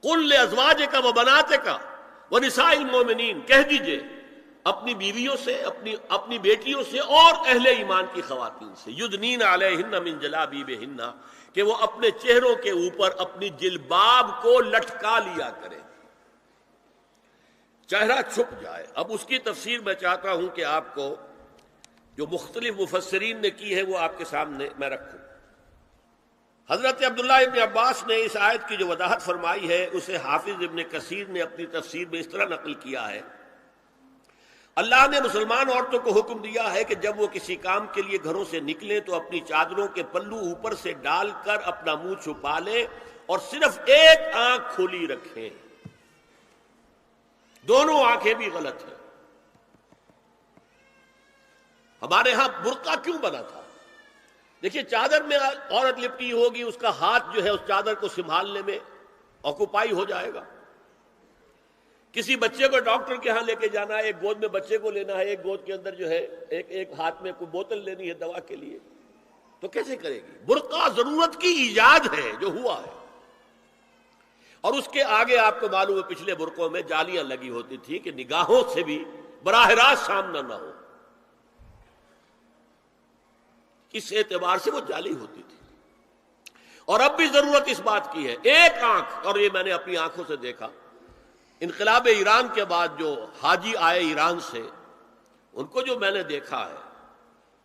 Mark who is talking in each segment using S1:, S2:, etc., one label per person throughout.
S1: قل لازواجک و بناتک ونساء المؤمنین، کہہ دیجئے اپنی بیویوں سے، اپنی بیٹیوں سے اور اہل ایمان کی خواتین سے، یدنین علیہن من جلابیبہن، کہ وہ اپنے چہروں کے اوپر اپنی جلباب کو لٹکا لیا کریں، چہرہ چھپ جائے۔ اب اس کی تفسیر میں چاہتا ہوں کہ آپ کو جو مختلف مفسرین نے کی ہے وہ آپ کے سامنے میں رکھوں۔ حضرت عبداللہ ابن عباس نے اس آیت کی جو وضاحت فرمائی ہے اسے حافظ ابن کثیر نے اپنی تفسیر میں اس طرح نقل کیا ہے، اللہ نے مسلمان عورتوں کو حکم دیا ہے کہ جب وہ کسی کام کے لیے گھروں سے نکلیں تو اپنی چادروں کے پلو اوپر سے ڈال کر اپنا منہ چھپا لیں اور صرف ایک آنکھ کھلی رکھیں، دونوں آنکھیں بھی غلط ہیں۔ ہمارے ہاں برقع کیوں بنا تھا؟ دیکھیے چادر میں عورت لپٹی ہوگی، اس کا ہاتھ جو ہے اس چادر کو سنبھالنے میں آکوپائی ہو جائے گا۔ کسی بچے کو ڈاکٹر کے ہاں لے کے جانا ہے، ایک گود میں بچے کو لینا ہے، ایک گود کے اندر جو ہے ایک ہاتھ میں کوئی بوتل لینی ہے دوا کے لیے، تو کیسے کرے گی؟ برقع ضرورت کی ایجاد ہے جو ہوا ہے، اور اس کے آگے آپ کو معلوم ہے پچھلے برقعوں میں جالیاں لگی ہوتی تھی کہ نگاہوں سے بھی براہ راست سامنا نہ ہو، اس اعتبار سے وہ جالی ہوتی تھی۔ اور اب بھی ضرورت اس بات کی ہے، ایک آنکھ، اور یہ میں نے اپنی آنکھوں سے دیکھا، انقلاب ایران کے بعد جو حاجی آئے ایران سے، ان کو جو میں نے دیکھا ہے،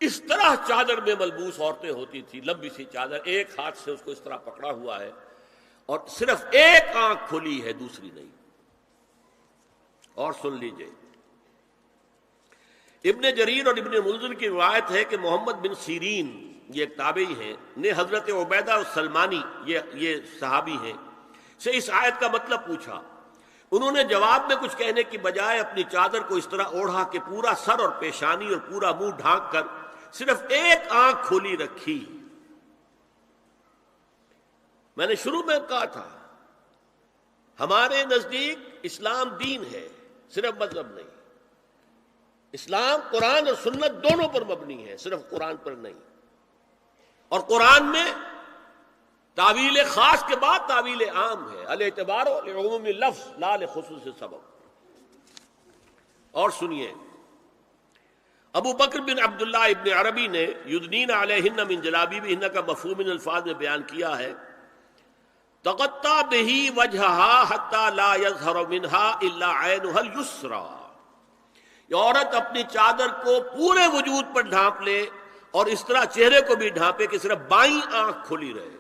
S1: اس طرح چادر میں ملبوس عورتیں ہوتی تھی، لمبی سی چادر، ایک ہاتھ سے اس کو اس طرح پکڑا ہوا ہے اور صرف ایک آنکھ کھلی ہے، دوسری نہیں۔ اور سن لیجئے، ابن جریر اور ابن منذر کی روایت ہے کہ محمد بن سیرین، یہ ایک تابعی ہیں، نے حضرت عبیدہ السلمانی، یہ صحابی ہیں، سے اس آیت کا مطلب پوچھا۔ انہوں نے جواب میں کچھ کہنے کی بجائے اپنی چادر کو اس طرح اوڑھا کہ پورا سر اور پیشانی اور پورا منہ ڈھانک کر صرف ایک آنکھ کھلی رکھی۔ میں نے شروع میں کہا تھا ہمارے نزدیک اسلام دین ہے، صرف مذہب نہیں۔ اسلام قرآن اور سنت دونوں پر مبنی ہے، صرف قرآن پر نہیں۔ اور قرآن میں تعویل خاص کے بعد تعویل عام ہے، الاعتبار لعموم لفظ لا لخصوص سبب۔ اور سنیے، ابو بکر بن عبداللہ ابن عربی نے یدنین علیہن من جلابیبہن کا مفہوم ان الفاظ میں بیان کیا ہے، تغطی بہ وجہہا حتی لا یظہر منہا الا عینہا الیسری، یہ عورت اپنی چادر کو پورے وجود پر ڈھانپ لے اور اس طرح چہرے کو بھی ڈھانپے کہ صرف بائیں آنکھ کھلی رہے۔